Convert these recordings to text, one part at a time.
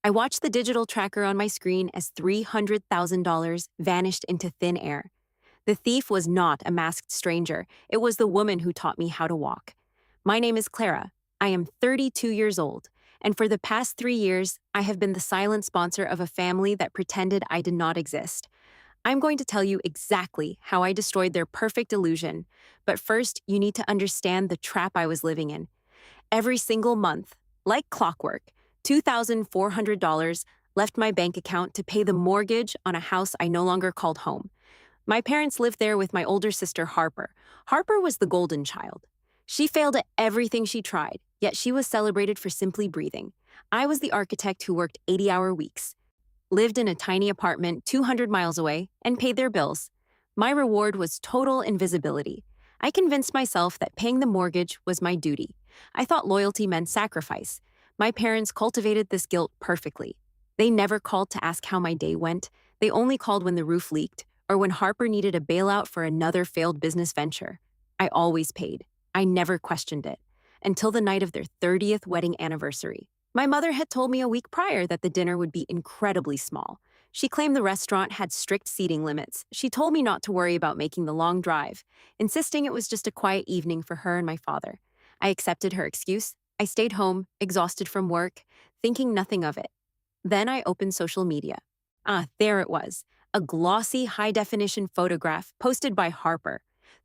I watched the digital tracker on my screen as $300,000 vanished into thin air. The thief was not a masked stranger, it was the woman who taught me how to walk. My name is Clara. I am 32 years old, and for the past 3 years, I have been the silent sponsor of a family that pretended I did not exist. I'm going to tell you exactly how I destroyed their perfect illusion, but first, you need to understand the trap I was living in. Every single month, like clockwork, $2,400 left my bank account to pay the mortgage on a house I no longer called home. My parents lived there with my older sister, Harper. Harper was the golden child. She failed at everything she tried, yet she was celebrated for simply breathing. I was the architect who worked 80-hour weeks, lived in a tiny apartment 200 miles away, and paid their bills. My reward was total invisibility. I convinced myself that paying the mortgage was my duty. I thought loyalty meant sacrifice. My parents cultivated this guilt perfectly. They never called to ask how my day went. They only called when the roof leaked or when Harper needed a bailout for another failed business venture. I always paid. I never questioned it. Until the night of their 30th wedding anniversary. My mother had told me a week prior that the dinner would be incredibly small. She claimed the restaurant had strict seating limits. She told me not to worry about making the long drive, insisting it was just a quiet evening for her and my father. I accepted her excuse. I stayed home, exhausted from work, thinking nothing of it. Then I opened social media. There it was, a glossy, high-definition photograph posted by Harper.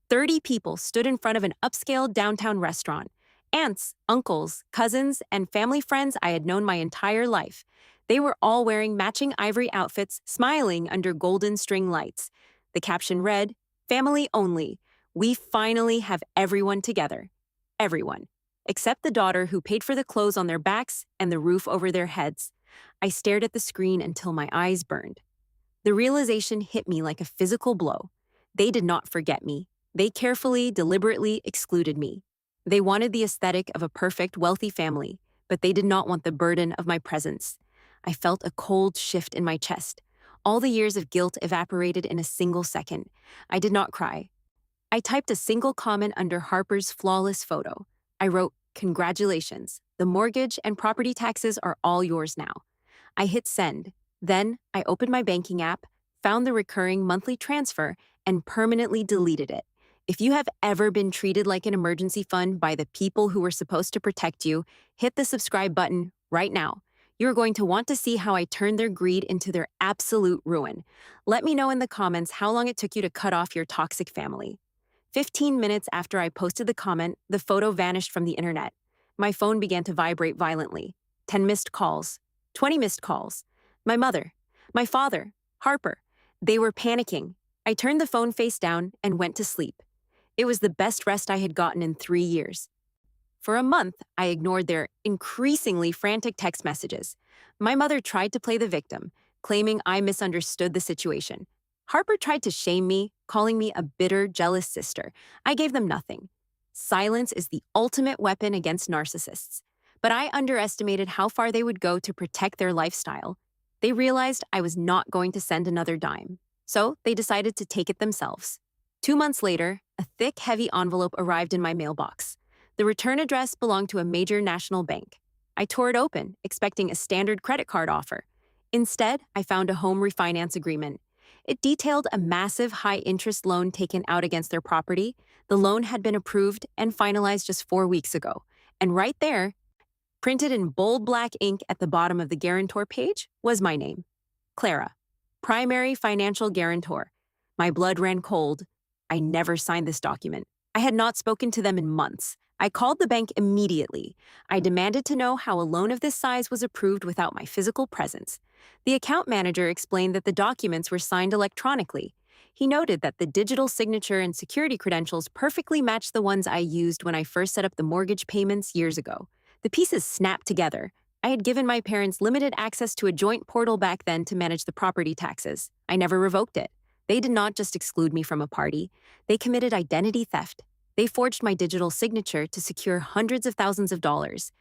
30 people stood in front of an upscale downtown restaurant. Aunts, uncles, cousins, and family friends I had known my entire life. They were all wearing matching ivory outfits, smiling under golden string lights. The caption read, "Family only. We finally have everyone together." Everyone. Except the daughter who paid for the clothes on their backs and the roof over their heads. I stared at the screen until my eyes burned. The realization hit me like a physical blow. They did not forget me. They carefully, deliberately excluded me. They wanted the aesthetic of a perfect, wealthy family, but they did not want the burden of my presence. I felt a cold shift in my chest. All the years of guilt evaporated in a single second. I did not cry. I typed a single comment under Harper's flawless photo. I wrote, "Congratulations. The mortgage and property taxes are all yours now." I hit send. Then I opened my banking app, found the recurring monthly transfer, and permanently deleted it. If you have ever been treated like an emergency fund by the people who were supposed to protect you, hit the subscribe button right now. You're going to want to see how I turned their greed into their absolute ruin. Let me know in the comments how long it took you to cut off your toxic family. 15 minutes after I posted the comment, the photo vanished from the internet. My phone began to vibrate violently. 10 missed calls. 20 missed calls. My mother. My father. Harper. They were panicking. I turned the phone face down and went to sleep. It was the best rest I had gotten in 3 years. For a month, I ignored their increasingly frantic text messages. My mother tried to play the victim, claiming I misunderstood the situation. Harper tried to shame me, calling me a bitter, jealous sister. I gave them nothing. Silence is the ultimate weapon against narcissists. But I underestimated how far they would go to protect their lifestyle. They realized I was not going to send another dime. So they decided to take it themselves. 2 months later, a thick, heavy envelope arrived in my mailbox. The return address belonged to a major national bank. I tore it open, expecting a standard credit card offer. Instead, I found a home refinance agreement. It detailed a massive high-interest loan taken out against their property. The loan had been approved and finalized just 4 weeks ago. And right there, printed in bold black ink at the bottom of the guarantor page, was my name. Clara, primary financial guarantor. My blood ran cold. I never signed this document. I had not spoken to them in months. I called the bank immediately. I demanded to know how a loan of this size was approved without my physical presence. The account manager explained that the documents were signed electronically. He noted that the digital signature and security credentials perfectly matched the ones I used when I first set up the mortgage payments years ago. The pieces snapped together. I had given my parents limited access to a joint portal back then to manage the property taxes. I never revoked it. They did not just exclude me from a party. They committed identity theft. They forged my digital signature to secure hundreds of thousands of dollars,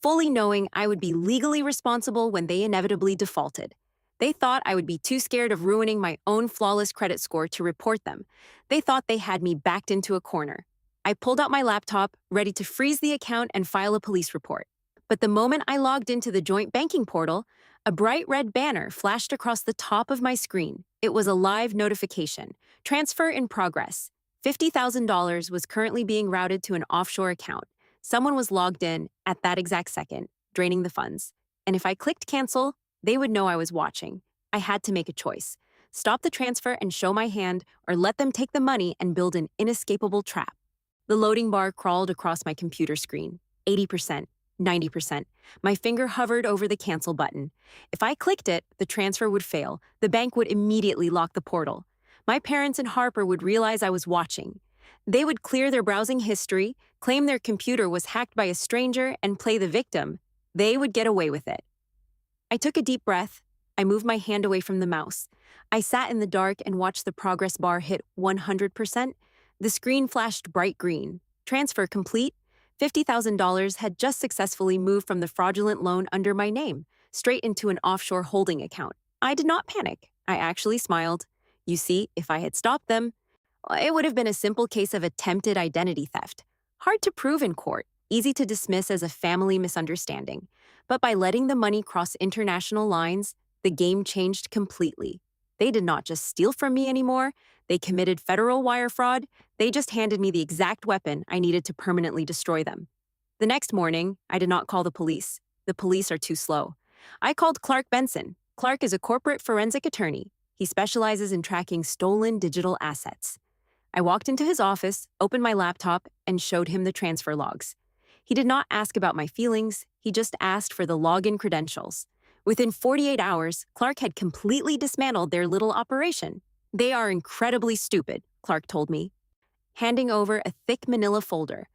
fully knowing I would be legally responsible when they inevitably defaulted. They thought I would be too scared of ruining my own flawless credit score to report them. They thought they had me backed into a corner. I pulled out my laptop, ready to freeze the account and file a police report. But the moment I logged into the joint banking portal, a bright red banner flashed across the top of my screen. It was a live notification. Transfer in progress. $50,000 was currently being routed to an offshore account. Someone was logged in at that exact second, draining the funds. And if I clicked cancel, they would know I was watching. I had to make a choice. Stop the transfer and show my hand, or let them take the money and build an inescapable trap. The loading bar crawled across my computer screen. 80%, 90%. My finger hovered over the cancel button. If I clicked it, the transfer would fail. The bank would immediately lock the portal. My parents and Harper would realize I was watching. They would clear their browsing history, claim their computer was hacked by a stranger, and play the victim. They would get away with it. I took a deep breath. I moved my hand away from the mouse. I sat in the dark and watched the progress bar hit 100%. The screen flashed bright green. Transfer complete. $50,000 had just successfully moved from the fraudulent loan under my name, straight into an offshore holding account. I did not panic. I actually smiled. You see, if I had stopped them, it would have been a simple case of attempted identity theft. Hard to prove in court, easy to dismiss as a family misunderstanding. But by letting the money cross international lines, the game changed completely. They did not just steal from me anymore. They committed federal wire fraud. They just handed me the exact weapon I needed to permanently destroy them. The next morning, I did not call the police. The police are too slow. I called Clark Benson. Clark is a corporate forensic attorney. He specializes in tracking stolen digital assets. I walked into his office, opened my laptop, and showed him the transfer logs. He did not ask about my feelings. He just asked for the login credentials. Within 48 hours, Clark had completely dismantled their little operation. They are incredibly stupid, Clark told me, handing over a thick manila folder.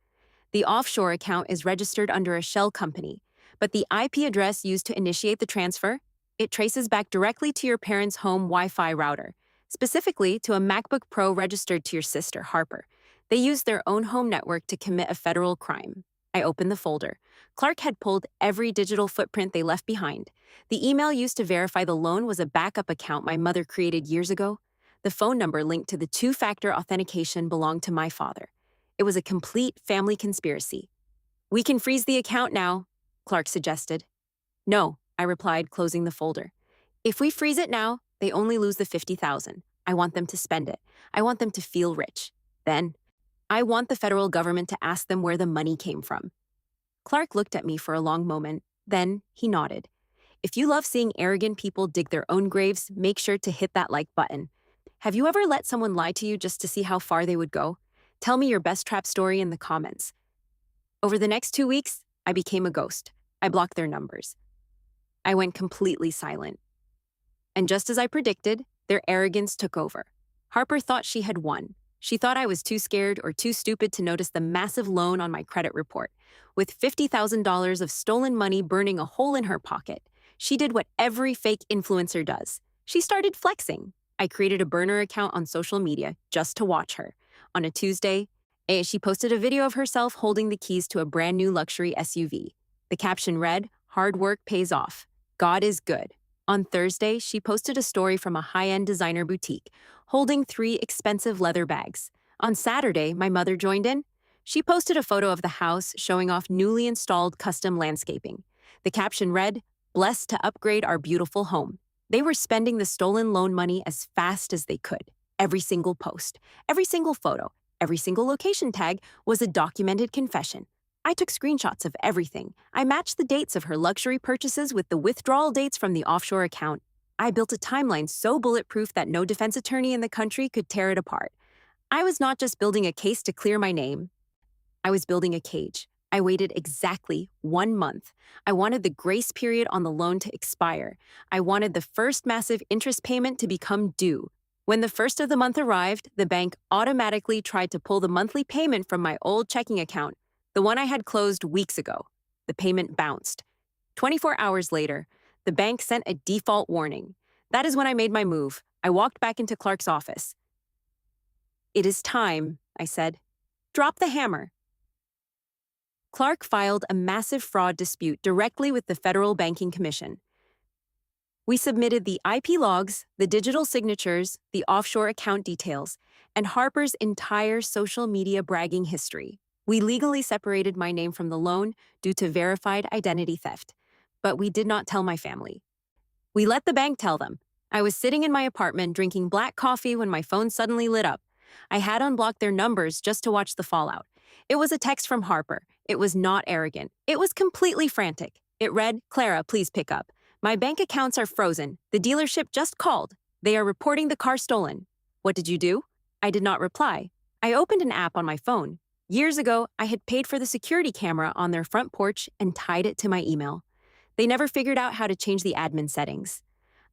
The offshore account is registered under a shell company, but the IP address used to initiate the transfer, it traces back directly to your parents' home Wi-Fi router, specifically to a MacBook Pro registered to your sister, Harper. They used their own home network to commit a federal crime. I opened the folder. Clark had pulled every digital footprint they left behind. The email used to verify the loan was a backup account my mother created years ago. The phone number linked to the two-factor authentication belonged to my father. It was a complete family conspiracy. "We can freeze the account now," Clark suggested. "No," I replied, closing the folder. "If we freeze it now, they only lose the $50,000. I want them to spend it. I want them to feel rich. Then, I want the federal government to ask them where the money came from." Clark looked at me for a long moment. Then, he nodded. If you love seeing arrogant people dig their own graves, make sure to hit that like button. Have you ever let someone lie to you just to see how far they would go? Tell me your best trap story in the comments. Over the next 2 weeks, I became a ghost. I blocked their numbers. I went completely silent. And just as I predicted, their arrogance took over. Harper thought she had won. She thought I was too scared or too stupid to notice the massive loan on my credit report. With $50,000 of stolen money burning a hole in her pocket, she did what every fake influencer does. She started flexing. I created a burner account on social media just to watch her. On a Tuesday, she posted a video of herself holding the keys to a brand new luxury SUV. The caption read, "Hard work pays off. God is good." On Thursday, she posted a story from a high-end designer boutique, holding 3 expensive leather bags. On Saturday, my mother joined in. She posted a photo of the house showing off newly installed custom landscaping. The caption read, "Blessed to upgrade our beautiful home." They were spending the stolen loan money as fast as they could. Every single post, every single photo, every single location tag was a documented confession. I took screenshots of everything. I matched the dates of her luxury purchases with the withdrawal dates from the offshore account. I built a timeline so bulletproof that no defense attorney in the country could tear it apart. I was not just building a case to clear my name. I was building a cage. I waited exactly 1 month. I wanted the grace period on the loan to expire. I wanted the first massive interest payment to become due. When the first of the month arrived, the bank automatically tried to pull the monthly payment from my old checking account, the one I had closed weeks ago. The payment bounced. 24 hours later, the bank sent a default warning. That is when I made my move. I walked back into Clark's office. "It is time," I said. "Drop the hammer." Clark filed a massive fraud dispute directly with the Federal Banking Commission. We submitted the IP logs, the digital signatures, the offshore account details, and Harper's entire social media bragging history. We legally separated my name from the loan due to verified identity theft, but we did not tell my family. We let the bank tell them. I was sitting in my apartment drinking black coffee when my phone suddenly lit up. I had unblocked their numbers just to watch the fallout. It was a text from Harper. It was not arrogant. It was completely frantic. It read, "Clara, please pick up. My bank accounts are frozen. The dealership just called. They are reporting the car stolen. What did you do?" I did not reply. I opened an app on my phone. Years ago, I had paid for the security camera on their front porch and tied it to my email. They never figured out how to change the admin settings.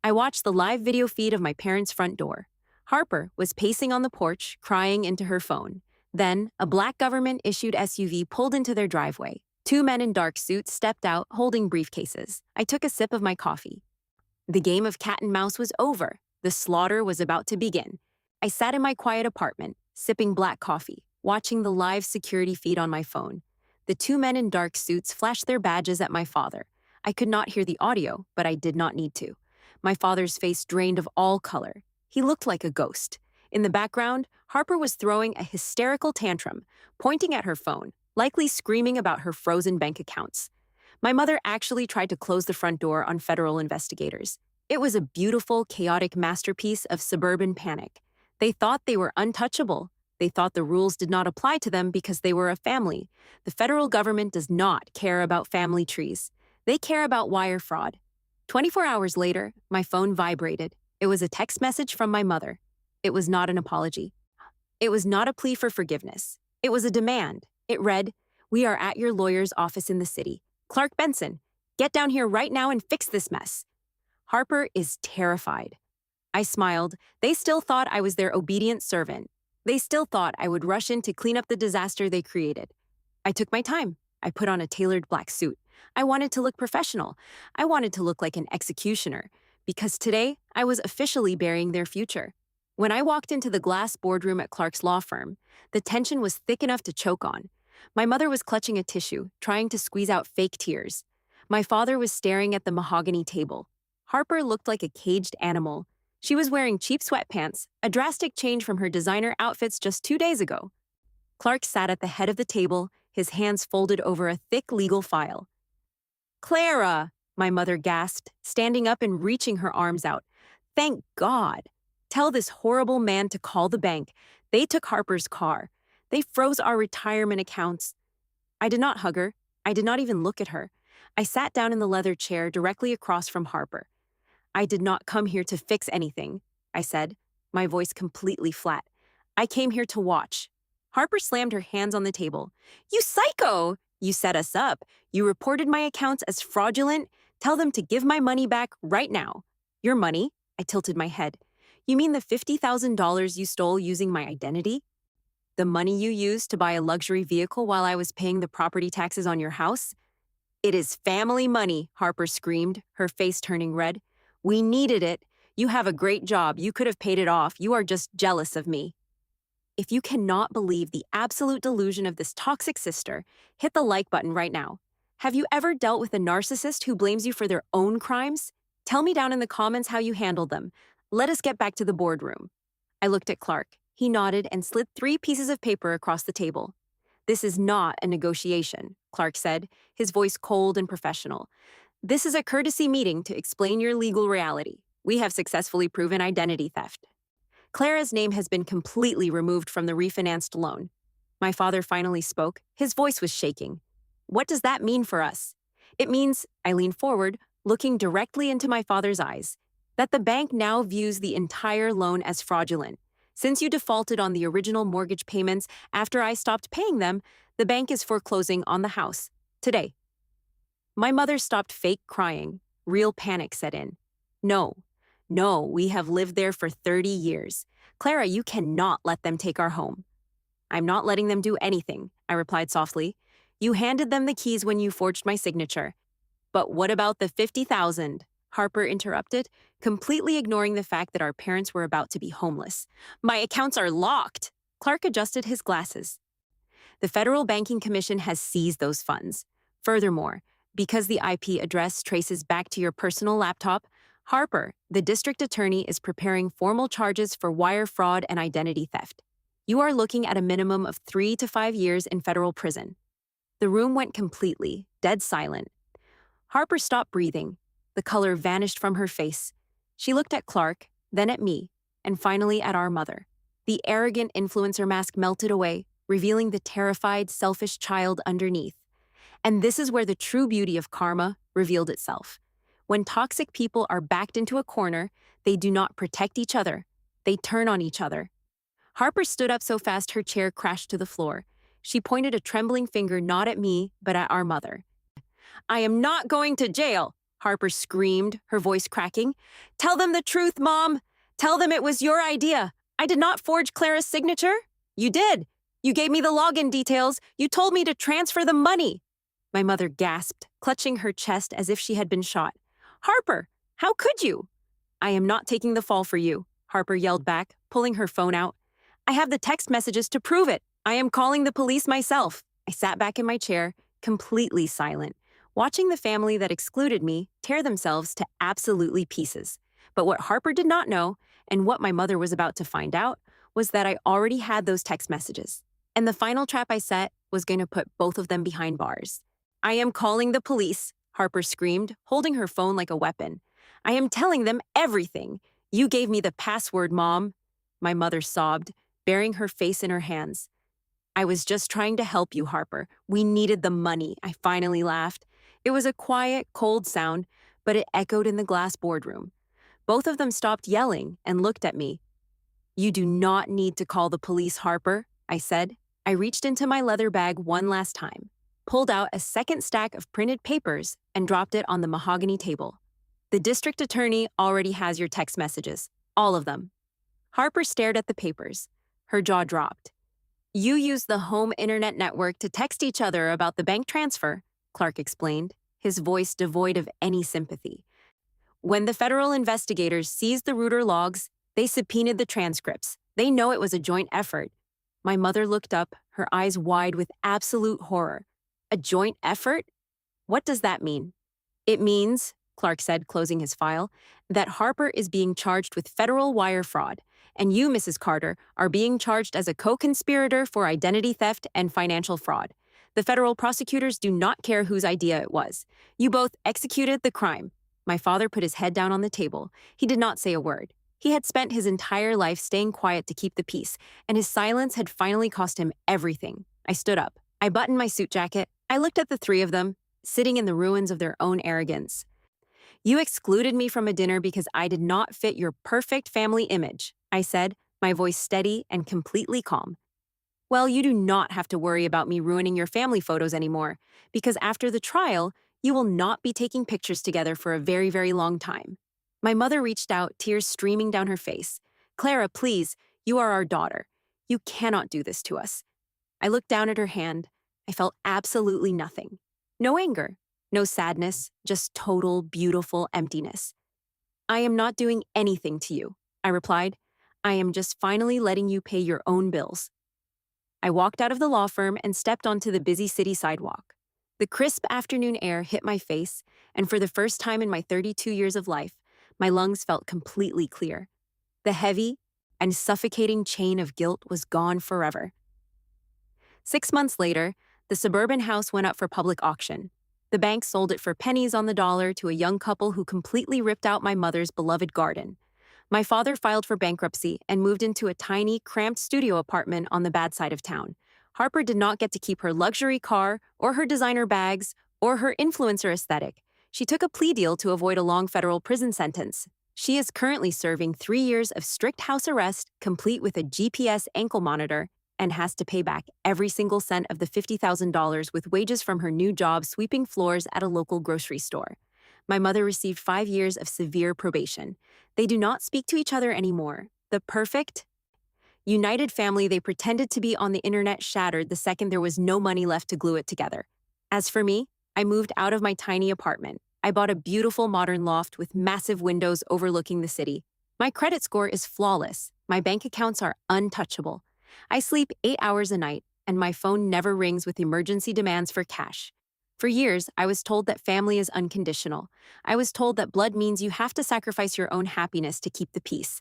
I watched the live video feed of my parents' front door. Harper was pacing on the porch, crying into her phone. Then, a black government-issued SUV pulled into their driveway. Two men in dark suits stepped out, holding briefcases. I took a sip of my coffee. The game of cat and mouse was over. The slaughter was about to begin. I sat in my quiet apartment, sipping black coffee, watching the live security feed on my phone. The two men in dark suits flashed their badges at my father. I could not hear the audio, but I did not need to. My father's face drained of all color. He looked like a ghost. In the background, Harper was throwing a hysterical tantrum, pointing at her phone, likely screaming about her frozen bank accounts. My mother actually tried to close the front door on federal investigators. It was a beautiful, chaotic masterpiece of suburban panic. They thought they were untouchable. They thought the rules did not apply to them because they were a family. The federal government does not care about family trees. They care about wire fraud. 24 hours later, my phone vibrated. It was a text message from my mother. It was not an apology. It was not a plea for forgiveness. It was a demand. It read, "We are at your lawyer's office in the city. Clark Benson, get down here right now and fix this mess." Harper is terrified. I smiled. They still thought I was their obedient servant. They still thought I would rush in to clean up the disaster they created. I took my time. I put on a tailored black suit. I wanted to look professional. I wanted to look like an executioner, because today I was officially burying their future. When I walked into the glass boardroom at Clark's law firm, the tension was thick enough to choke on. My mother was clutching a tissue, trying to squeeze out fake tears. My father was staring at the mahogany table. Harper looked like a caged animal. She was wearing cheap sweatpants, a drastic change from her designer outfits just 2 days ago. Clark sat at the head of the table, his hands folded over a thick legal file. "Clara," my mother gasped, standing up and reaching her arms out. "Thank God. Tell this horrible man to call the bank. They took Harper's car. They froze our retirement accounts." I did not hug her. I did not even look at her. I sat down in the leather chair directly across from Harper. "I did not come here to fix anything," I said, my voice completely flat. "I came here to watch." Harper slammed her hands on the table. "You psycho! You set us up. You reported my accounts as fraudulent. Tell them to give my money back right now." "Your money?" I tilted my head. "You mean the $50,000 you stole using my identity? The money you used to buy a luxury vehicle while I was paying the property taxes on your house?" "It is family money," Harper screamed, her face turning red. "We needed it. You have a great job. You could have paid it off. You are just jealous of me." If you cannot believe the absolute delusion of this toxic sister, hit the like button right now. Have you ever dealt with a narcissist who blames you for their own crimes? Tell me down in the comments how you handled them. Let us get back to the boardroom. I looked at Clark. He nodded and slid 3 pieces of paper across the table. "This is not a negotiation," Clark said, his voice cold and professional. "This is a courtesy meeting to explain your legal reality. We have successfully proven identity theft. Clara's name has been completely removed from the refinanced loan." My father finally spoke. His voice was shaking. "What does that mean for us?" "It means," I leaned forward, looking directly into my father's eyes, "that the bank now views the entire loan as fraudulent. Since you defaulted on the original mortgage payments after I stopped paying them, the bank is foreclosing on the house. Today." My mother stopped fake crying. Real panic set in. "No. No, we have lived there for 30 years. Clara, you cannot let them take our home." "I'm not letting them do anything," I replied softly. "You handed them the keys when you forged my signature." "But what about the 50,000? Harper interrupted, completely ignoring the fact that our parents were about to be homeless. "My accounts are locked." Clark adjusted his glasses. "The Federal Banking Commission has seized those funds. Furthermore, because the IP address traces back to your personal laptop, Harper, the district attorney, is preparing formal charges for wire fraud and identity theft. You are looking at a minimum of 3 to 5 years in federal prison. The room went completely, dead silent. Harper stopped breathing. The color vanished from her face. She looked at Clark, then at me, and finally at our mother. The arrogant influencer mask melted away, revealing the terrified, selfish child underneath. And this is where the true beauty of karma revealed itself. When toxic people are backed into a corner, they do not protect each other. They turn on each other. Harper stood up so fast her chair crashed to the floor. She pointed a trembling finger not at me, but at our mother. I am not going to jail, Harper screamed, her voice cracking. Tell them the truth, Mom. Tell them it was your idea. I did not forge Clara's signature. You did. You gave me the login details. You told me to transfer the money. My mother gasped, clutching her chest as if she had been shot. Harper, how could you? I am not taking the fall for you, Harper yelled back, pulling her phone out. I have the text messages to prove it. I am calling the police myself. I sat back in my chair, completely silent, watching the family that excluded me tear themselves to absolutely pieces. But what Harper did not know, and what my mother was about to find out, was that I already had those text messages. And the final trap I set was going to put both of them behind bars. I am calling the police, Harper screamed, holding her phone like a weapon. I am telling them everything. You gave me the password, Mom. My mother sobbed, burying her face in her hands. I was just trying to help you, Harper. We needed the money, I finally laughed. It was a quiet, cold sound, but it echoed in the glass boardroom. Both of them stopped yelling and looked at me. You do not need to call the police, Harper, I said. I reached into my leather bag one last time, pulled out a second stack of printed papers, and dropped it on the mahogany table. The district attorney already has your text messages, all of them. Harper stared at the papers. Her jaw dropped. You used the home internet network to text each other about the bank transfer, Clark explained, his voice devoid of any sympathy. When the federal investigators seized the router logs, they subpoenaed the transcripts. They know it was a joint effort. My mother looked up, her eyes wide with absolute horror. A joint effort? What does that mean? It means, Clark said, closing his file, that Harper is being charged with federal wire fraud, and you, Mrs. Carter, are being charged as a co-conspirator for identity theft and financial fraud. The federal prosecutors do not care whose idea it was. You both executed the crime. My father put his head down on the table. He did not say a word. He had spent his entire life staying quiet to keep the peace, and his silence had finally cost him everything. I stood up. I buttoned my suit jacket. I looked at the three of them, sitting in the ruins of their own arrogance. You excluded me from a dinner because I did not fit your perfect family image, I said, my voice steady and completely calm. Well, you do not have to worry about me ruining your family photos anymore, because after the trial, you will not be taking pictures together for a very, very long time. My mother reached out, tears streaming down her face. Clara, please, you are our daughter. You cannot do this to us. I looked down at her hand. I felt absolutely nothing. No anger, no sadness, just total, beautiful emptiness. I am not doing anything to you, I replied. I am just finally letting you pay your own bills. I walked out of the law firm and stepped onto the busy city sidewalk. The crisp afternoon air hit my face, and for the first time in my 32 years of life, my lungs felt completely clear. The heavy and suffocating chain of guilt was gone forever. 6 months later, the suburban house went up for public auction. The bank sold it for pennies on the dollar to a young couple who completely ripped out my mother's beloved garden. My father filed for bankruptcy and moved into a tiny, cramped studio apartment on the bad side of town. Harper did not get to keep her luxury car, or her designer bags, or her influencer aesthetic. She took a plea deal to avoid a long federal prison sentence. She is currently serving 3 years of strict house arrest, complete with a GPS ankle monitor, and has to pay back every single cent of the $50,000 with wages from her new job sweeping floors at a local grocery store. My mother received 5 years of severe probation. They do not speak to each other anymore. The perfect, united family they pretended to be on the internet shattered the second there was no money left to glue it together. As for me, I moved out of my tiny apartment. I bought a beautiful modern loft with massive windows overlooking the city. My credit score is flawless. My bank accounts are untouchable. I sleep 8 hours a night, and my phone never rings with emergency demands for cash. For years, I was told that family is unconditional. I was told that blood means you have to sacrifice your own happiness to keep the peace.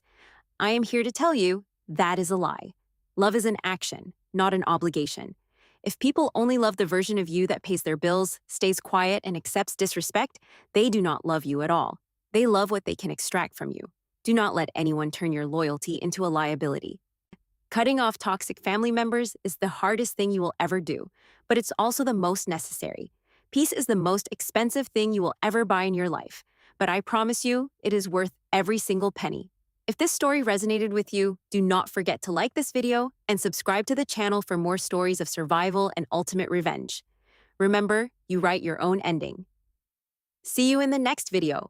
I am here to tell you that is a lie. Love is an action, not an obligation. If people only love the version of you that pays their bills, stays quiet, and accepts disrespect, they do not love you at all. They love what they can extract from you. Do not let anyone turn your loyalty into a liability. Cutting off toxic family members is the hardest thing you will ever do, but it's also the most necessary. Peace is the most expensive thing you will ever buy in your life, but I promise you, it is worth every single penny. If this story resonated with you, do not forget to like this video and subscribe to the channel for more stories of survival and ultimate revenge. Remember, you write your own ending. See you in the next video.